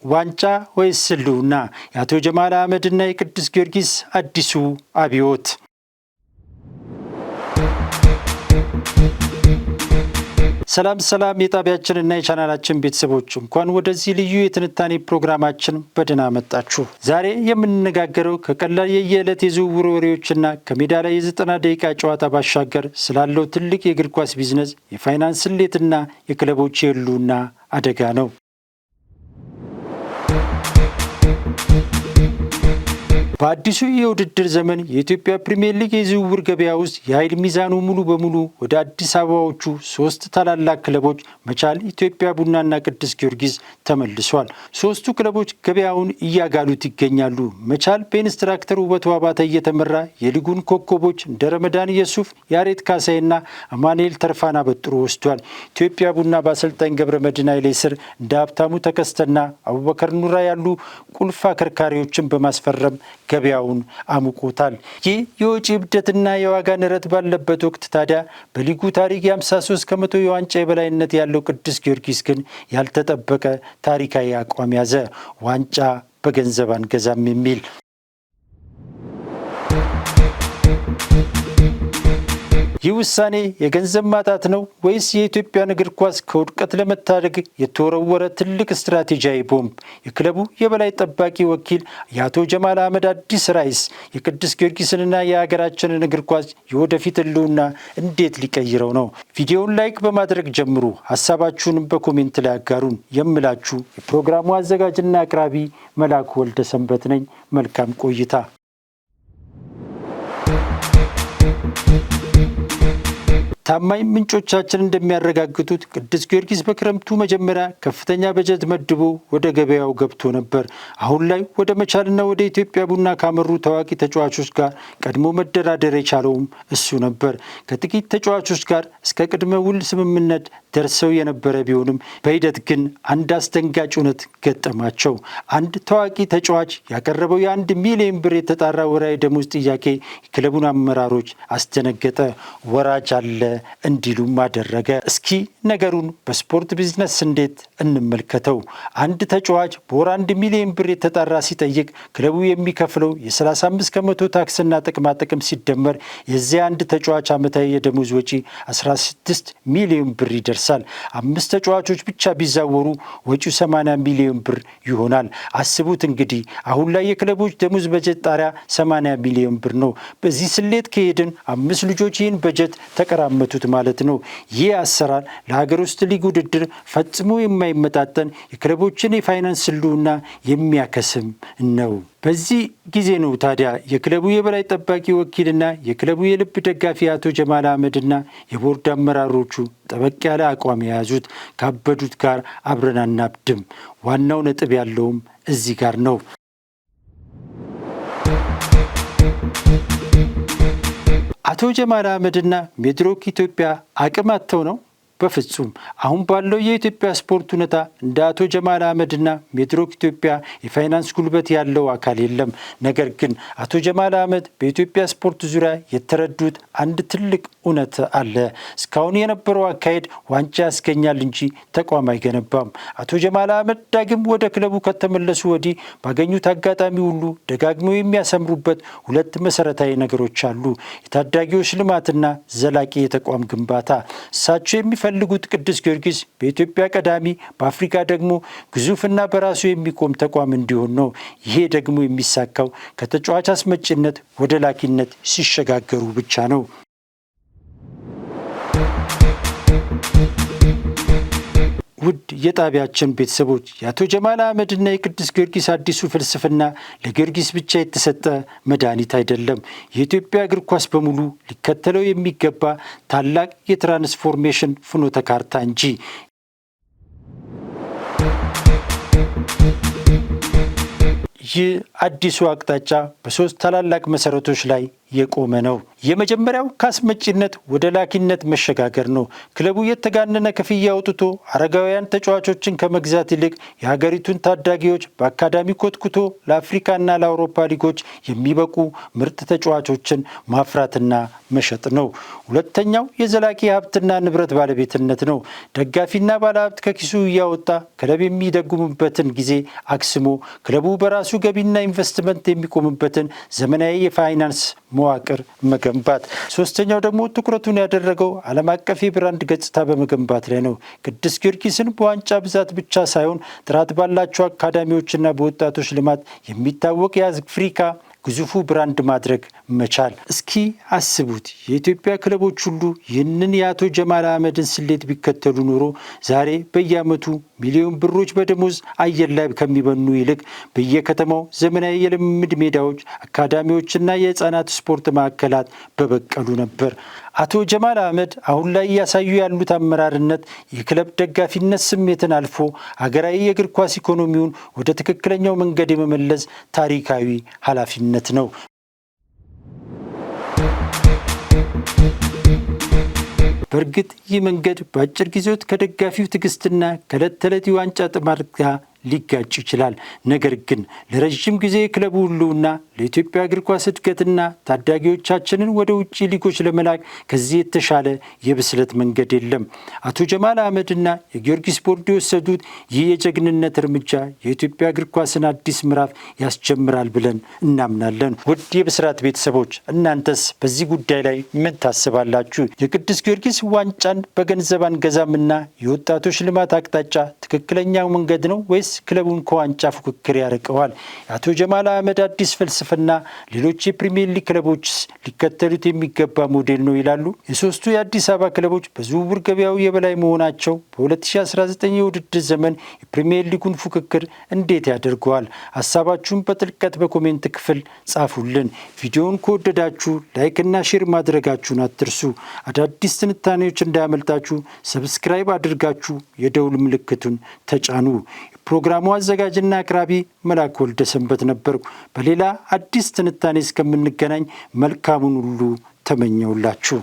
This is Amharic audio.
ዋንጫ ወይስ ህልውና? የአቶ ጀማል አህመድና የቅዱስ ጊዮርጊስ አዲሱ አብዮት። ሰላም የጣቢያችንና የቻናላችን ቤተሰቦች እንኳን ወደዚህ ልዩ የትንታኔ ፕሮግራማችን በደህና መጣችሁ። ዛሬ የምንነጋገረው ከቀላል የየዕለት የዝውውር ወሬዎችና ከሜዳ ላይ የ90 ደቂቃ ጨዋታ ባሻገር ስላለው ትልቅ የእግር ኳስ ቢዝነስ፣ የፋይናንስ ስሌትና የክለቦች የህልውና አደጋ ነው። በአዲሱ የውድድር ዘመን የኢትዮጵያ ፕሪሚየር ሊግ የዝውውር ገበያ ውስጥ የኃይል ሚዛኑ ሙሉ በሙሉ ወደ አዲስ አበባዎቹ ሶስት ታላላቅ ክለቦች መቻል፣ ኢትዮጵያ ቡናና ቅዱስ ጊዮርጊስ ተመልሷል። ሶስቱ ክለቦች ገበያውን እያጋሉት ይገኛሉ። መቻል በኢንስትራክተር ውበቱ አባተ እየተመራ የሊጉን ኮከቦች እንደ ረመዳን የሱፍ፣ ያሬድ ካሳይና አማኑኤል ተርፋን አበጥሮ ወስዷል። ኢትዮጵያ ቡና በአሰልጣኝ ገብረመድህን ኃይሌ ስር እንደ ሀብታሙ ተከስተና አቡበከር ኑራ ያሉ ቁልፍ አከርካሪዎችን በማስፈረም ገበያውን አሙቆታል። ይህ የወጪ እብደትና የዋጋ ንረት ባለበት ወቅት ታዲያ በሊጉ ታሪክ የ53 ከመቶ የዋንጫ የበላይነት ያለው ቅዱስ ጊዮርጊስ ግን ያልተጠበቀ ታሪካዊ አቋም ያዘ። ዋንጫ በገንዘብ አንገዛም የሚል። ይህ ውሳኔ የገንዘብ ማጣት ነው ወይስ የኢትዮጵያን እግር ኳስ ከውድቀት ለመታደግ የተወረወረ ትልቅ ስትራቴጂያዊ ቦምብ? የክለቡ የበላይ ጠባቂ ወኪል የአቶ ጀማል አህመድ አዲስ ራዕይስ የቅዱስ ጊዮርጊስንና የሀገራችንን እግር ኳስ የወደፊት ህልውና እንዴት ሊቀይረው ነው? ቪዲዮውን ላይክ በማድረግ ጀምሩ። ሀሳባችሁንም በኮሜንት ላይ አጋሩን። የምላችሁ የፕሮግራሙ አዘጋጅና አቅራቢ መላኩ ወልደ ሰንበት ነኝ። መልካም ቆይታ። ታማኝ ምንጮቻችን እንደሚያረጋግጡት ቅዱስ ጊዮርጊስ በክረምቱ መጀመሪያ ከፍተኛ በጀት መድቦ ወደ ገበያው ገብቶ ነበር። አሁን ላይ ወደ መቻልና ወደ ኢትዮጵያ ቡና ካመሩ ታዋቂ ተጫዋቾች ጋር ቀድሞ መደራደር የቻለውም እሱ ነበር። ከጥቂት ተጫዋቾች ጋር እስከ ቅድመ ውል ስምምነት ደርሰው የነበረ ቢሆንም በሂደት ግን አንድ አስደንጋጭ እውነት ገጠማቸው። አንድ ታዋቂ ተጫዋች ያቀረበው የ1 ሚሊዮን ብር የተጣራ ወራዊ ደሞዝ ጥያቄ የክለቡን አመራሮች አስደነገጠ። ወራጅ አለ እንዲሉም አደረገ። እስኪ ነገሩን በስፖርት ቢዝነስ እንዴት እንመልከተው። አንድ ተጫዋች በወር 1 ሚሊዮን ብር የተጣራ ሲጠይቅ ክለቡ የሚከፍለው የ35 ከመቶ ታክስና ጥቅማ ጥቅም ሲደመር የዚያ አንድ ተጫዋች ዓመታዊ የደሞዝ ወጪ 16 ሚሊዮን ብር ይደርሳል። 5 ተጫዋቾች ብቻ ቢዛወሩ ወጪው 80 ሚሊዮን ብር ይሆናል። አስቡት እንግዲህ አሁን ላይ የክለቦች ደሞዝ በጀት ጣሪያ 80 ሚሊዮን ብር ነው። በዚህ ስሌት ከሄድን 5 ልጆች ይህን በጀት ተቀራመቱት ማለት ነው። ይህ አሰራር ለሀገር ውስጥ ሊግ ውድድር ፈጽሞ የማይመጣጠን የክለቦችን የፋይናንስ ህልውና የሚያከስም ነው። በዚህ ጊዜ ነው ታዲያ የክለቡ የበላይ ጠባቂ ወኪልና የክለቡ የልብ ደጋፊ አቶ ጀማል አህመድና የቦርድ አመራሮቹ ጠበቅ ያለ አቋም የያዙት። ካበዱት ጋር አብረን አናብድም። ዋናው ነጥብ ያለውም እዚህ ጋር ነው። አቶ ጀማል አህመድና ሜድሮክ ኢትዮጵያ አቅም አጥተው ነው? በፍጹም። አሁን ባለው የኢትዮጵያ ስፖርት ሁኔታ እንደ አቶ ጀማል አህመድና ሜድሮክ ኢትዮጵያ የፋይናንስ ጉልበት ያለው አካል የለም። ነገር ግን አቶ ጀማል አህመድ በኢትዮጵያ ስፖርት ዙሪያ የተረዱት አንድ ትልቅ እውነት አለ። እስካሁን የነበረው አካሄድ ዋንጫ ያስገኛል እንጂ ተቋም አይገነባም። አቶ ጀማል አህመድ ዳግም ወደ ክለቡ ከተመለሱ ወዲህ ባገኙት አጋጣሚ ሁሉ ደጋግመው የሚያሰምሩበት 2 መሰረታዊ ነገሮች አሉ። የታዳጊዎች ልማትና ዘላቂ የተቋም ግንባታ። እሳቸው የሚፈልጉት ቅዱስ ጊዮርጊስ በኢትዮጵያ ቀዳሚ፣ በአፍሪካ ደግሞ ግዙፍና በራሱ የሚቆም ተቋም እንዲሆን ነው። ይሄ ደግሞ የሚሳካው ከተጫዋች አስመጭነት ወደ ላኪነት ሲሸጋገሩ ብቻ ነው። ውድ የጣቢያችን ቤተሰቦች የአቶ ጀማል አህመድና የቅዱስ ጊዮርጊስ አዲሱ ፍልስፍና ለጊዮርጊስ ብቻ የተሰጠ መድኃኒት አይደለም። የኢትዮጵያ እግር ኳስ በሙሉ ሊከተለው የሚገባ ታላቅ የትራንስፎርሜሽን ፍኖተ ካርታ እንጂ። ይህ አዲሱ አቅጣጫ በ3 ታላላቅ መሰረቶች ላይ የቆመ ነው። የመጀመሪያው ከአስመጪነት ወደ ላኪነት መሸጋገር ነው። ክለቡ የተጋነነ ክፍያ አውጥቶ አረጋውያን ተጫዋቾችን ከመግዛት ይልቅ የሀገሪቱን ታዳጊዎች በአካዳሚ ኮትኩቶ ለአፍሪካና ለአውሮፓ ሊጎች የሚበቁ ምርጥ ተጫዋቾችን ማፍራትና መሸጥ ነው። ሁለተኛው የዘላቂ ሀብትና ንብረት ባለቤትነት ነው። ደጋፊና ባለሀብት ከኪሱ እያወጣ ክለብ የሚደጉምበትን ጊዜ አክስሞ ክለቡ በራሱ ገቢና ኢንቨስትመንት የሚቆምበትን ዘመናዊ የፋይናንስ መዋቅር መገንባት። ሶስተኛው ደግሞ ትኩረቱን ያደረገው ዓለም አቀፍ የብራንድ ገጽታ በመገንባት ላይ ነው። ቅዱስ ጊዮርጊስን በዋንጫ ብዛት ብቻ ሳይሆን ጥራት ባላቸው አካዳሚዎችና በወጣቶች ልማት የሚታወቅ የአፍሪካ ግዙፉ ብራንድ ማድረግ መቻል። እስኪ አስቡት፣ የኢትዮጵያ ክለቦች ሁሉ ይህንን የአቶ ጀማል አህመድን ስሌት ቢከተሉ ኖሮ ዛሬ በየዓመቱ ሚሊዮን ብሮች በደሞዝ አየር ላይ ከሚበኑ ይልቅ በየከተማው ዘመናዊ የልምምድ ሜዳዎች፣ አካዳሚዎችና የህፃናት ስፖርት ማዕከላት በበቀሉ ነበር። አቶ ጀማል አህመድ አሁን ላይ እያሳዩ ያሉት አመራርነት የክለብ ደጋፊነት ስሜትን አልፎ ሀገራዊ የእግር ኳስ ኢኮኖሚውን ወደ ትክክለኛው መንገድ የመመለስ ታሪካዊ ኃላፊነት ነው። በእርግጥ ይህ መንገድ በአጭር ጊዜዎት ከደጋፊው ትዕግስትና ከዕለት ተዕለት የዋንጫ ጥማት ጋር ሊጋጭ ይችላል። ነገር ግን ለረዥም ጊዜ የክለቡ ህልውና፣ ለኢትዮጵያ እግር ኳስ እድገትና ታዳጊዎቻችንን ወደ ውጭ ሊጎች ለመላክ ከዚህ የተሻለ የብስለት መንገድ የለም። አቶ ጀማል አህመድና የጊዮርጊስ ቦርድ የወሰዱት ይህ የጀግንነት እርምጃ የኢትዮጵያ እግር ኳስን አዲስ ምዕራፍ ያስጀምራል ብለን እናምናለን። ውድ የብስራት ቤተሰቦች እናንተስ በዚህ ጉዳይ ላይ ምን ታስባላችሁ? የቅዱስ ጊዮርጊስ ዋንጫን በገንዘብ አንገዛምና የወጣቶች ልማት አቅጣጫ ትክክለኛው መንገድ ነው ወይስ ክለቡን ከዋንጫ ፉክክር ያርቀዋል? የአቶ ጀማል አህመድ አዲስ ፍልስፍና ሌሎች የፕሪሚየር ሊግ ክለቦችስ ሊከተሉት የሚገባ ሞዴል ነው ይላሉ? የሶስቱ የአዲስ አበባ ክለቦች በዝውውር ገበያው የበላይ መሆናቸው በ2019 የውድድር ዘመን የፕሪሚየር ሊጉን ፉክክር እንዴት ያደርገዋል? ሀሳባችሁን በጥልቀት በኮሜንት ክፍል ጻፉልን። ቪዲዮውን ከወደዳችሁ ላይክና ሼር ማድረጋችሁን አትርሱ። አዳዲስ ትንታኔዎች እንዳያመልጣችሁ ሰብስክራይብ አድርጋችሁ የደውል ምልክቱን ተጫኑ። ፕሮግራሙ አዘጋጅና አቅራቢ መላኩ ወልደ ሰንበት ነበርኩ። በሌላ አዲስ ትንታኔ እስከምንገናኝ መልካሙን ሁሉ ተመኘውላችሁ።